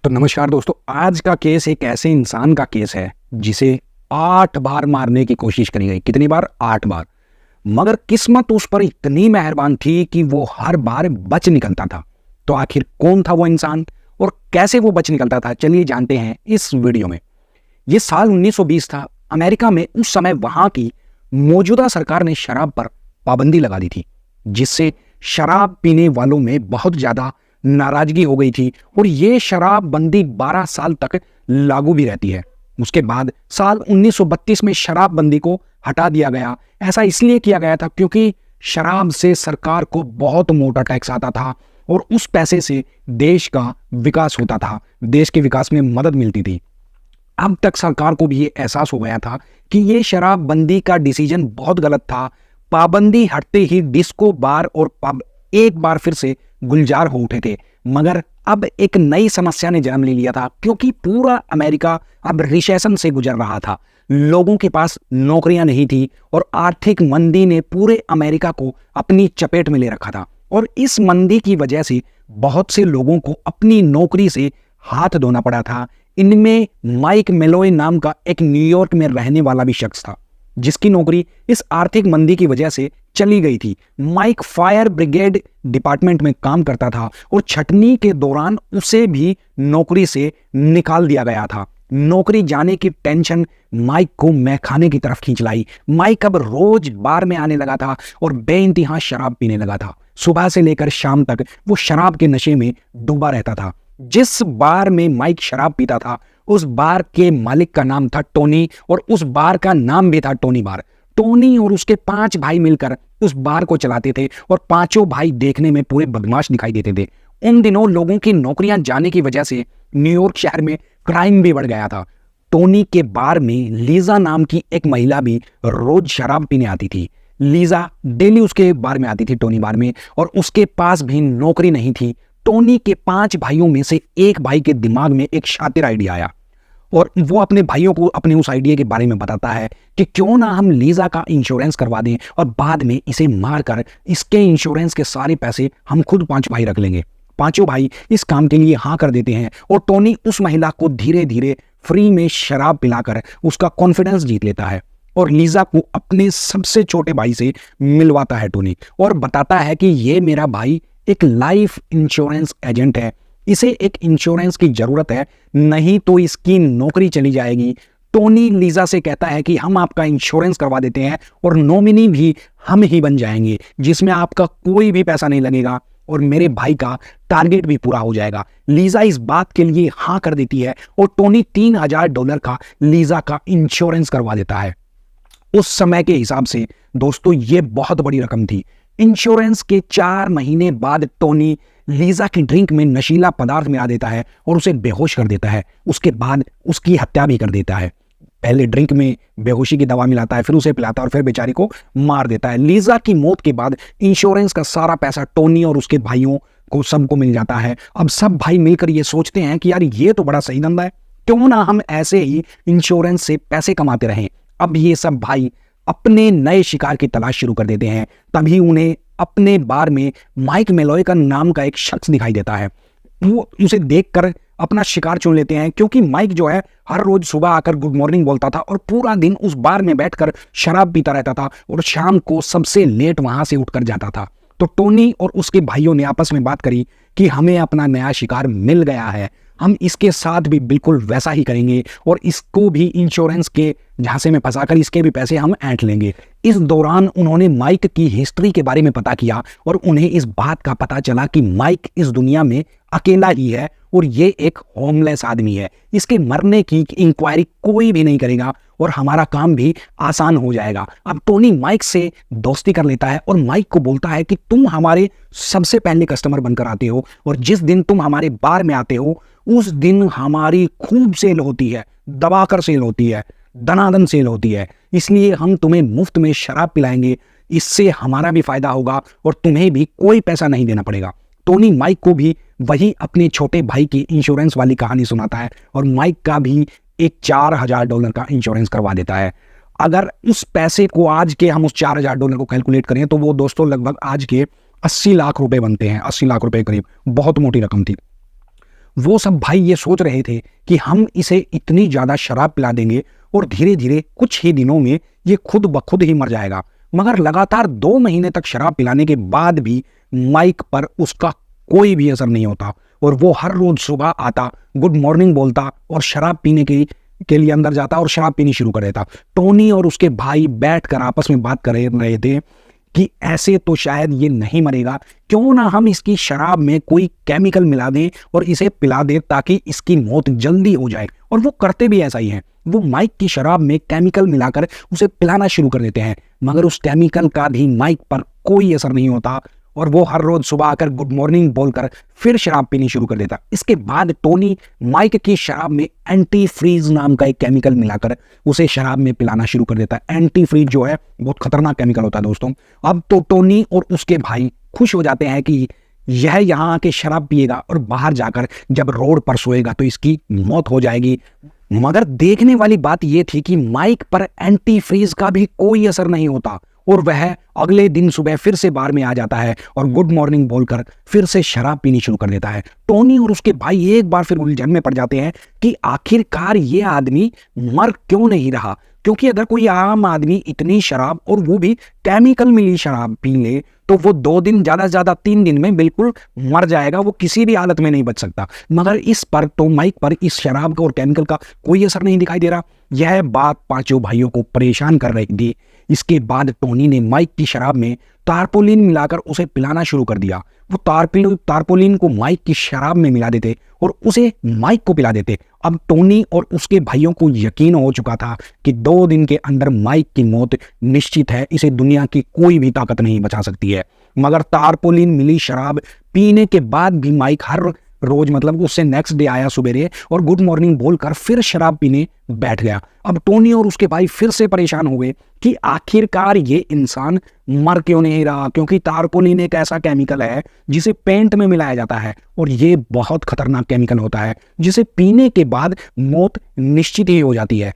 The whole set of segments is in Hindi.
तो नमस्कार दोस्तों, आज का केस एक ऐसे इंसान का केस है जिसे 8 बार मारने की कोशिश करी गई। कितनी बार? 8 बार। मगर किस्मत उस पर इतनी मेहरबान थी कि वो हर बार बच निकलता था। तो आखिर कौन था वो इंसान और कैसे वो बच निकलता था, चलिए जानते हैं इस वीडियो में। ये साल 1920 था। अमेरिका में उस समय वहां की मौजूदा सरकार ने शराब पर पाबंदी लगा दी थी, जिससे शराब पीने वालों में बहुत ज्यादा नाराजगी हो गई थी और ये शराबबंदी 12 साल तक लागू भी रहती है। उसके बाद साल 1932 में शराबबंदी को हटा दिया गया। ऐसा इसलिए किया गया था क्योंकि शराब से सरकार को बहुत मोटा टैक्स आता था और उस पैसे से देश का विकास होता था, देश के विकास में मदद मिलती थी। अब तक सरकार को भी ये एहसास हो गया था कि ये शराबबंदी का डिसीजन बहुत गलत था। पाबंदी हटते ही डिस्को बार और पब एक बार फिर से गुलजार हो उठे थे। मगर अब एक नई समस्या ने जन्म ले लिया था क्योंकि पूरा अमेरिका अब रिसेशन से गुजर रहा था। लोगों के पास नौकरियां नहीं थी और आर्थिक मंदी ने पूरे अमेरिका को अपनी चपेट में ले रखा था। और इस मंदी की वजह से बहुत से लोगों को अपनी नौकरी से हाथ धोना पड़ा था। इनमें माइक मेलोय नाम का एक न्यूयॉर्क में रहने वाला भी शख्स था, जिसकी नौकरी इस आर्थिक मंदी की वजह से चली गई थी। माइक फायर ब्रिगेड डिपार्टमेंट में काम करता था और छटनी के दौरान उसे भी नौकरी से निकाल दिया गया था। नौकरी जाने की टेंशन माइक को मैखाने की तरफ खींच लाई। माइक अब रोज बार में आने लगा था और बेइंतहा शराब पीने लगा था। सुबह से लेकर शाम तक वो शराब के नशे में डूबा रहता था। जिस बार में माइक शराब पीता था उस बार के मालिक का नाम था टोनी और उस बार का नाम भी था टोनी बार। टोनी और उसके 5 भाई मिलकर उस बार को चलाते थे और पांचों भाई देखने में पूरे बदमाश दिखाई देते थे। उन दिनों लोगों की नौकरियां जाने की वजह से न्यूयॉर्क शहर में क्राइम भी बढ़ गया था। टोनी के बार में लीजा नाम की एक महिला भी रोज शराब पीने आती थी। लीजा डेली उसके बार में आती थी, टोनी बार में, और उसके पास भी नौकरी नहीं थी। टोनी के 5 भाइयों में से एक भाई के दिमाग में एक शातिर आइडिया आया और वो अपने भाइयों को अपने उस आइडिया के बारे में बताता है कि क्यों ना हम लीजा का इंश्योरेंस करवा दें और बाद में इसे मारकर इसके इंश्योरेंस के सारे पैसे हम खुद 5 भाई रख लेंगे। पांचों भाई इस काम के लिए हाँ कर देते हैं और टोनी उस महिला को धीरे धीरे फ्री में शराब पिलाकर उसका कॉन्फिडेंस जीत लेता है और लीजा को अपने सबसे छोटे भाई से मिलवाता है टोनी और बताता है कि ये मेरा भाई एक लाइफ इंश्योरेंस एजेंट है, इसे एक इंश्योरेंस की जरूरत है, नहीं तो इसकी नौकरी चली जाएगी। टोनी लीजा से कहता है कि हम आपका इंश्योरेंस करवा देते हैं और नॉमिनी भी हम ही बन जाएंगे, जिसमें आपका कोई भी पैसा नहीं लगेगा और मेरे भाई का टारगेट भी पूरा हो जाएगा। लीजा इस बात के लिए हाँ कर देती है और टोनी $3000 का लीजा का इंश्योरेंस करवा देता है। उस समय के हिसाब से दोस्तों ये बहुत बड़ी रकम थी। इंश्योरेंस के 4 महीने बाद टोनी लीजा की ड्रिंक में नशीला पदार्थ मिला देता है और उसे बेहोश कर देता है। उसके बाद उसकी हत्या भी कर देता है। पहले ड्रिंक में बेहोशी की दवा मिलाता है, फिर उसे पिलाता है और फिर बेचारी को मार देता है। लीजा की मौत के बाद इंश्योरेंस का सारा पैसा टोनी और उसके भाइयों को सबको मिल जाता है। अब सब भाई मिलकर ये सोचते हैं कि यार ये तो बड़ा सही धंधा है, क्यों ना हम ऐसे ही इंश्योरेंस से पैसे कमाते रहें। अब ये सब भाई अपने नए शिकार की तलाश शुरू कर देते हैं। तभी उन्हें अपने बार में माइक मेलोय का नाम का एक शख्स दिखाई देता है। वो उसे देखकर अपना शिकार चुन लेते हैं क्योंकि माइक जो है हर रोज सुबह आकर गुड मॉर्निंग बोलता था और पूरा दिन उस बार में बैठकर शराब पीता रहता था और शाम को सबसे लेट वहां से उठकर जाता था। तो टोनी और उसके भाइयों ने आपस में बात करी कि हमें अपना नया शिकार मिल गया है, हम इसके साथ भी बिल्कुल वैसा ही करेंगे और इसको भी इंश्योरेंस के झांसे में फंसाकर इसके भी पैसे हम ऐंठ लेंगे। इस दौरान उन्होंने माइक की हिस्ट्री के बारे में पता किया और उन्हें इस बात का पता चला कि माइक इस दुनिया में अकेला ही है और ये एक होमलेस आदमी है। इसके मरने की इंक्वायरी कोई भी नहीं करेगा और हमारा काम भी आसान हो जाएगा। अब टोनी माइक से दोस्ती कर लेता है और माइक को बोलता है कि तुम हमारे सबसे पहले कस्टमर बनकर आते हो और जिस दिन तुम हमारे बार में आते हो उस दिन हमारी खूब सेल होती है, दबाकर सेल होती है, दनादन सेल होती है, इसलिए हम तुम्हें मुफ्त में शराब पिलाएंगे। इससे हमारा भी फायदा होगा और तुम्हें भी कोई पैसा नहीं देना पड़ेगा। टोनी माइक को भी वही अपने छोटे भाई की इंश्योरेंस वाली कहानी सुनाता है और माइक का भी एक $4000 का इंश्योरेंस करवा देता है। अगर उस पैसे को आज के हम उस $4000 को कैलकुलेट करें तो वो दोस्तों लगभग आज के 80 लाख रुपए बनते हैं। 80 लाख रुपए करीब, बहुत मोटी रकम थी। वो सब भाई ये सोच रहे थे कि हम इसे इतनी ज़्यादा शराब पिला देंगे और धीरे धीरे कुछ ही दिनों में ये खुद ब खुद ही मर जाएगा। मगर लगातार 2 महीने तक शराब पिलाने के बाद भी माइक पर उसका कोई भी असर नहीं होता और वो हर रोज सुबह आता, गुड मॉर्निंग बोलता और शराब पीने के लिए अंदर जाता और शराब पीनी शुरू कर देता। टोनी और उसके भाई बैठकर आपस में बात कर रहे थे कि ऐसे तो शायद ये नहीं मरेगा, क्यों ना हम इसकी शराब में कोई केमिकल मिला दें और इसे पिला दें ताकि इसकी मौत जल्दी हो जाए। और वो करते भी ऐसा ही हैं। वो माइक की शराब में केमिकल मिलाकर उसे पिलाना शुरू कर देते हैं, मगर उस केमिकल का भी माइक पर कोई असर नहीं होता और वो हर रोज सुबह आकर गुड मॉर्निंग बोलकर फिर शराब पीनी शुरू कर देता। इसके बाद टोनी माइक की शराब में एंटी फ्रीज नाम का एक केमिकल मिलाकर उसे शराब में पिलाना शुरू कर देता है। एंटी फ्रीज जो है बहुत खतरनाक केमिकल होता है दोस्तों। अब तो टोनी और उसके भाई खुश हो जाते हैं कि यह यहाँ आके शराब पिएगा और बाहर जाकर जब रोड पर सोएगा तो इसकी मौत हो जाएगी। मगर देखने वाली बात यह थी कि माइक पर एंटी फ्रीज का भी कोई असर नहीं होता और वह अगले दिन सुबह फिर से बार में आ जाता है और गुड मॉर्निंग बोलकर फिर से शराब पीनी शुरू कर देता है। टोनी और उसके भाई एक बार फिर उलझन में पड़ जाते हैं कि आखिरकार ये आदमी मर क्यों नहीं रहा, क्योंकि अगर कोई आम आदमी इतनी शराब और वो भी केमिकल मिली शराब पी ले तो वो 2 दिन ज्यादा से ज्यादा 3 दिन में बिल्कुल मर जाएगा, वो किसी भी हालत में नहीं बच सकता। मगर इस पर तो माइक पर इस शराब का और केमिकल का कोई असर नहीं दिखाई दे रहा। यह बात पांचों भाइयों को परेशान कर रही थी। इसके बाद टोनी ने माइक की शराब में तारपोलिन मिलाकर उसे पिलाना शुरू कर दिया। वो तारपोलिन को माइक की शराब में मिला देते और उसे माइक को पिला देते। अब टोनी और उसके भाइयों को यकीन हो चुका था कि 2 दिन के अंदर माइक की मौत निश्चित है, इसे दुनिया की कोई भी ताकत नहीं बचा सकती है। मगर तारपोलिन मिली शराब पीने के बाद भी माइक हर रोज मतलब उससे नेक्स्ट डे आया सुबेरे और गुड मॉर्निंग बोलकर फिर शराब पीने बैठ गया। अब टोनी और उसके भाई फिर से परेशान हो गए कि आखिरकार ये इंसान मर क्यों नहीं रहा, क्योंकि तारपोलिन एक ऐसा केमिकल है जिसे पेंट में मिलाया जाता है और ये बहुत खतरनाक केमिकल होता है जिसे पीने के बाद मौत निश्चित ही हो जाती है।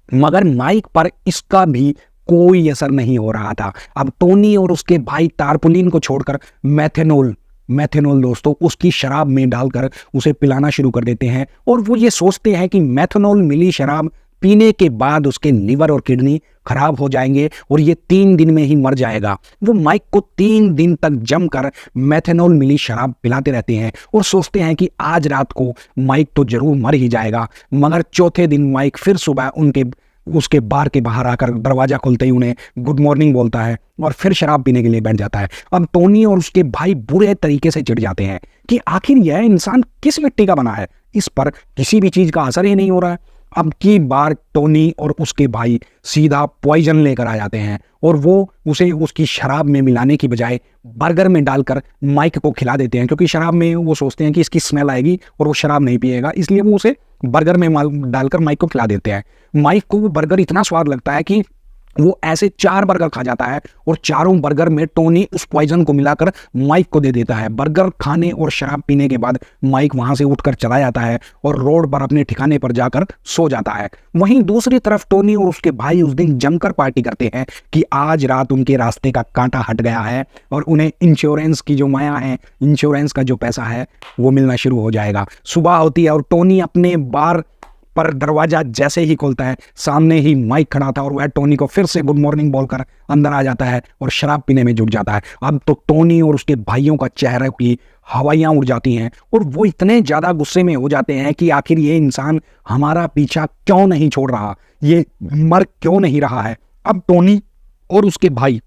मगर माइक पर इसका भी कोई असर नहीं हो रहा था। अब टोनी और उसके भाई तारपोलिन को छोड़कर मैथेनॉल दोस्तों उसकी शराब में डालकर उसे पिलाना शुरू कर देते हैं और वो ये सोचते हैं कि मैथेनॉल मिली शराब पीने के बाद उसके लिवर और किडनी खराब हो जाएंगे और ये 3 दिन में ही मर जाएगा। वो माइक को 3 दिन तक जमकर मैथेनॉल मिली शराब पिलाते रहते हैं और सोचते हैं कि आज रात को माइक तो जरूर मर ही जाएगा। मगर चौथे दिन माइक फिर सुबह उसके बार के बाहर आकर दरवाजा खोलते ही उन्हें गुड मॉर्निंग बोलता है और फिर शराब पीने के लिए बैठ जाता है। अब टोनी और उसके भाई बुरे तरीके से चिढ़ जाते हैं कि आखिर यह इंसान किस मिट्टी का बना है, इस पर किसी भी चीज का असर ही नहीं हो रहा है। अब की बार टोनी और उसके भाई सीधा पॉइजन लेकर आ जाते हैं और वो उसे उसकी शराब में मिलाने की बजाय बर्गर में डालकर माइक को खिला देते हैं, क्योंकि शराब में वो सोचते हैं कि इसकी स्मेल आएगी और वो शराब नहीं पिएगा, इसलिए वो उसे बर्गर में डालकर माइक को खिला देते हैं। माइक को वो बर्गर इतना स्वाद लगता है कि वो ऐसे 4 बर्गर खा जाता है और चारों बर्गर में टोनी उस पॉइजन को मिलाकर माइक को दे देता है। बर्गर खाने और शराब पीने के बाद माइक वहां से उठकर चला जाता है और रोड पर अपने ठिकाने पर जाकर सो जाता है। वहीं दूसरी तरफ टोनी और उसके भाई उस दिन जमकर पार्टी करते हैं कि आज रात उनके रास्ते का कांटा हट गया है और उन्हें इंश्योरेंस की जो माया है, इंश्योरेंस का जो पैसा है वो मिलना शुरू हो जाएगा। सुबह होती है और टोनी अपने बार पर दरवाजा जैसे ही खोलता है सामने ही माइक खड़ा था और वह टोनी को फिर से गुड मॉर्निंग बोलकर अंदर आ जाता है और शराब पीने में जुट जाता है। अब तो टोनी और उसके भाइयों का चेहरे की हवाइयां उड़ जाती हैं और वो इतने ज्यादा गुस्से में हो जाते हैं कि आखिर ये इंसान हमारा पीछा क्यों नहीं छोड़ रहा, ये मर क्यों नहीं रहा है। अब टोनी और उसके भाई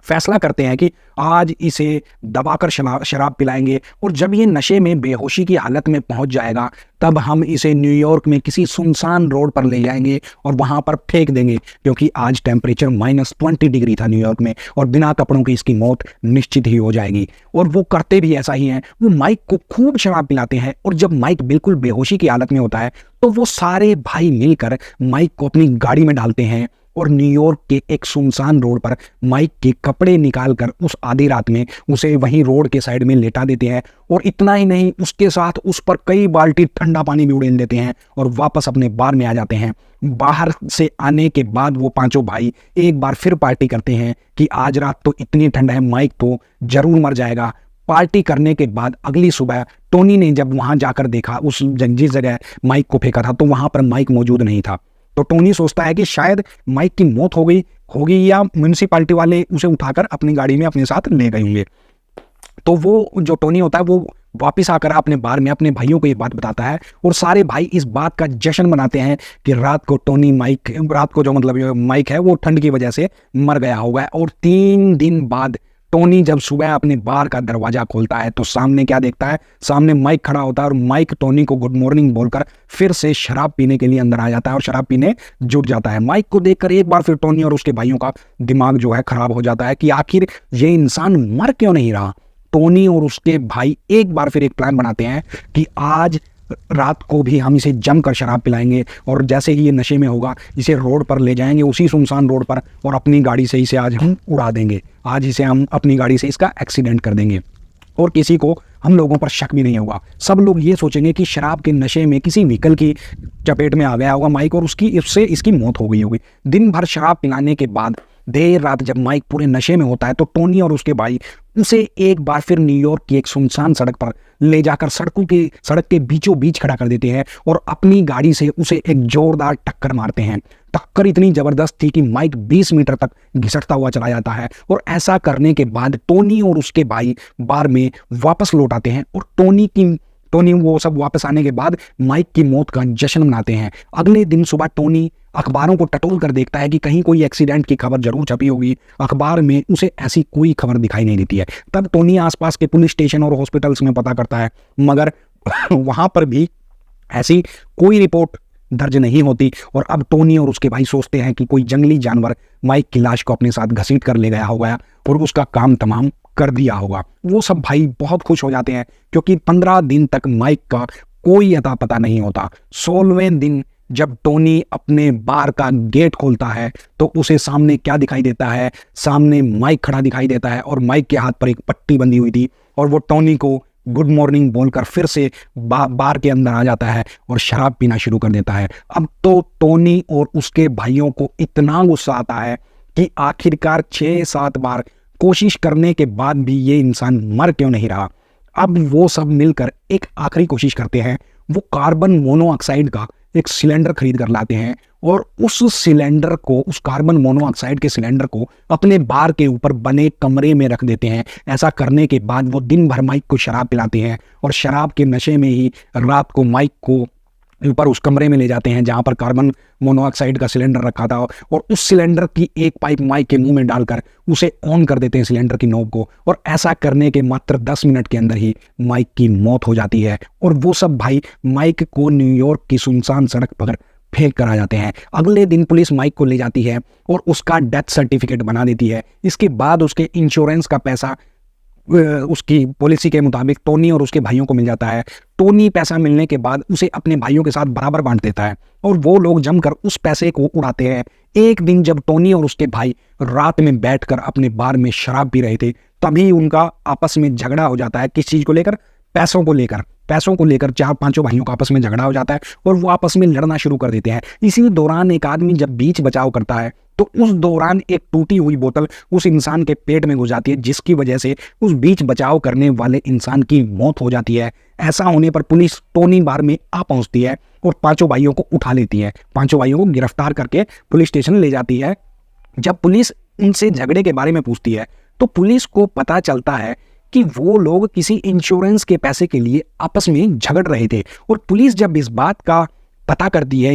फैसला करते हैं कि आज इसे दबाकर शराब पिलाएंगे और जब ये नशे में बेहोशी की हालत में पहुंच जाएगा तब हम इसे न्यूयॉर्क में किसी सुनसान रोड पर ले जाएंगे और वहां पर फेंक देंगे, क्योंकि आज टेम्परेचर -20 डिग्री था न्यूयॉर्क में और बिना कपड़ों की इसकी मौत निश्चित ही हो जाएगी। और वो करते भी ऐसा ही हैं। वो माइक को खूब शराब पिलाते हैं और जब माइक बिल्कुल बेहोशी की हालत में होता है तो वो सारे भाई मिलकर माइक को अपनी गाड़ी में डालते हैं और न्यूयॉर्क के एक सुनसान रोड पर माइक के कपड़े निकालकर उस आधी रात में उसे वहीं रोड के साइड में लेटा देते हैं। और इतना ही नहीं, उसके साथ उस पर कई बाल्टी ठंडा पानी भी उड़ेल देते हैं और वापस अपने बार में आ जाते हैं। बाहर से आने के बाद वो पांचों भाई एक बार फिर पार्टी करते हैं कि आज रात तो इतनी ठंड है, माइक तो जरूर मर जाएगा। पार्टी करने के बाद अगली सुबह टोनी ने जब वहां जाकर देखा, उस जिस जगह माइक को फेंका था, तो वहां पर माइक मौजूद नहीं था। तो टोनी सोचता है कि शायद माइक की मौत हो गई होगी या म्युनिसिपैलिटी वाले उसे उठाकर अपनी गाड़ी में अपने साथ ले गए होंगे। तो वो जो टोनी होता है वो वापस आकर अपने बार में अपने भाइयों को ये बात बताता है और सारे भाई इस बात का जश्न मनाते हैं कि रात को जो माइक है वो ठंड की वजह से मर गया होगा। और 3 दिन बाद टोनी जब सुबह अपने बार का दरवाजा खोलता है तो सामने क्या देखता है, सामने माइक खड़ा होता है और माइक टोनी को गुड मॉर्निंग बोलकर फिर से शराब पीने के लिए अंदर आ जाता है और शराब पीने जुट जाता है। माइक को देखकर एक बार फिर टोनी और उसके भाइयों का दिमाग जो है खराब हो जाता है कि आखिर ये इंसान मर क्यों नहीं रहा। टोनी और उसके भाई एक बार फिर एक प्लान बनाते हैं कि आज रात को भी हम इसे जमकर शराब पिलाएंगे और जैसे ही ये नशे में होगा इसे रोड पर ले जाएंगे, उसी सुनसान रोड पर, और अपनी गाड़ी से इसे आज हम उड़ा देंगे। आज इसे हम अपनी गाड़ी से इसका एक्सीडेंट कर देंगे और किसी को हम लोगों पर शक भी नहीं होगा। सब लोग ये सोचेंगे कि शराब के नशे में किसी व्हीकल की चपेट में आ गया होगा माइक और उससे इसकी मौत हो गई होगी। दिन भर शराब पिलाने के बाद देर रात जब माइक पूरे नशे में होता है तो टोनी और उसके भाई उसे एक बार फिर न्यूयॉर्क की एक सुनसान सड़क पर ले जाकर सड़क के बीचों बीच खड़ा कर देते हैं और अपनी गाड़ी से उसे एक जोरदार टक्कर मारते हैं। टक्कर इतनी जबरदस्त थी कि माइक 20 मीटर तक घिसटता हुआ चला जाता है और ऐसा करने के बाद टोनी और उसके भाई बार में वापस लौट आते हैं और टोनी वो सब वापस आने के बाद माइक की मौत का जश्न मनाते हैं। अगले दिन सुबह टोनी अखबारों को टटोल कर देखता है कि कहीं कोई एक्सीडेंट की खबर जरूर छपी होगी। अखबार में उसे ऐसी कोई खबर दिखाई नहीं देती है। तब टोनी आसपास के पुलिस स्टेशन और हॉस्पिटल्स में पता करता है मगर वहां पर भी ऐसी कोई रिपोर्ट दर्ज नहीं होती। और अब टोनी और उसके भाई सोचते हैं कि कोई जंगली जानवर माइक की लाश को अपने साथ घसीट कर ले गया होगा और उसका काम तमाम कर दिया होगा। वो सब भाई बहुत खुश हो जाते हैं क्योंकि 15 दिन तक माइक का कोई अता पता नहीं होता। 16वें दिन जब टोनी अपने बार का गेट खोलता है तो उसे सामने क्या दिखाई देता है, सामने माइक खड़ा दिखाई देता है और माइक के हाथ पर एक पट्टी बंधी हुई थी और वो टोनी को गुड मॉर्निंग बोलकर फिर से बार के अंदर आ जाता है और शराब पीना शुरू कर देता है। अब तो टोनी और उसके भाइयों को इतना गुस्सा आता है कि आखिरकार 6-7 बार कोशिश करने के बाद भी ये इंसान मर क्यों नहीं रहा। अब वो सब मिलकर एक आखिरी कोशिश करते हैं। वो कार्बन मोनोऑक्साइड का एक सिलेंडर खरीद कर लाते हैं और उस कार्बन मोनोऑक्साइड के सिलेंडर को अपने बार के ऊपर बने कमरे में रख देते हैं। ऐसा करने के बाद वो दिन भर माइक को शराब पिलाते हैं और शराब के नशे में ही रात को माइक को ऊपर उस कमरे में ले जाते हैं जहां पर कार्बन मोनोऑक्साइड का सिलेंडर रखा था और उस सिलेंडर की एक पाइप माइक के मुंह में डालकर उसे ऑन कर देते हैं सिलेंडर की नोब को। और ऐसा करने के मात्र 10 मिनट के अंदर ही माइक की मौत हो जाती है और वो सब भाई माइक को न्यूयॉर्क की सुनसान सड़क पर फेंक कर आ जाते हैं। अगले दिन पुलिस माइक को ले जाती है और उसका डेथ सर्टिफिकेट बना देती है। इसके बाद उसके इंश्योरेंस का पैसा उसकी पॉलिसी के मुताबिक टोनी और उसके भाइयों को मिल जाता है। टोनी पैसा मिलने के बाद उसे अपने भाइयों के साथ बराबर बांट देता है और वो लोग जमकर उस पैसे को उड़ाते हैं। एक दिन जब टोनी और उसके भाई रात में बैठकर अपने बार में शराब पी रहे थे तभी उनका आपस में झगड़ा हो जाता है। किस चीज को लेकर? पैसों को लेकर 4-5 भाइयों का आपस में झगड़ा हो जाता है और वो आपस में लड़ना शुरू कर देते हैं। इसी दौरान एक आदमी जब बीच बचाव करता है तो उस दौरान एक टूटी हुई बोतल उस इंसान के पेट में घुस जाती है जिसकी वजह से उस बीच बचाव करने वाले इंसान की मौत हो जाती है। ऐसा होने पर पुलिस टोनी बार में आ पहुंचती है और 5 भाइयों को उठा लेती है। 5 भाइयों को गिरफ्तार करके पुलिस स्टेशन ले जाती है। जब पुलिस उनसे झगड़े के बारे में पूछती है तो पुलिस को पता चलता है कि वो लोग किसी इंश्योरेंस के पैसे के लिए आपस में झगड़ रहे थे। और पुलिस जब इस बात का पता करती है,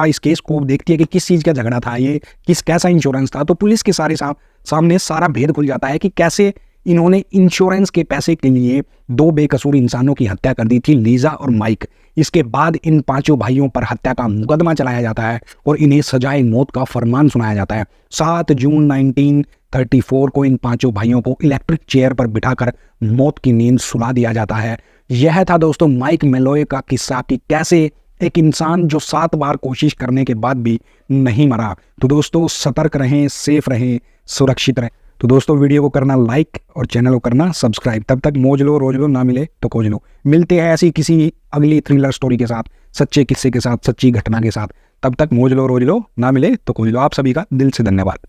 इस केस को देखती है कि किस चीज़ का झगड़ा था, ये कैसा इंश्योरेंस था, तो पुलिस के सामने सारा भेद खुल जाता है कि कैसे इन्होंने इंश्योरेंस के पैसे के लिए 2 बेकसूर इंसानों की हत्या कर दी थी, लीजा और माइक। इसके बाद इन 5 भाइयों पर हत्या का मुकदमा चलाया जाता है और इन्हें सजाए मौत का फरमान सुनाया जाता है। 7 जून 1934 को इन 5 भाइयों को इलेक्ट्रिक चेयर पर बिठाकर मौत की नींद सुला दिया जाता है। यह था दोस्तों माइक मेलोय का किस्सा कि कैसे एक इंसान जो 7 बार कोशिश करने के बाद भी नहीं मरा। तो दोस्तों सतर्क रहें, सेफ रहें, सुरक्षित रहें। तो दोस्तों वीडियो को करना लाइक और चैनल को करना सब्सक्राइब। तब तक मौज लो, रोज लो, ना मिले तो खोज लो। मिलते हैं ऐसी किसी अगली थ्रिलर स्टोरी के साथ, सच्चे किस्से के साथ, सच्ची घटना के साथ। तब तक मौज लो, रोज लो, ना मिले तो खोज लो। आप सभी का दिल से धन्यवाद।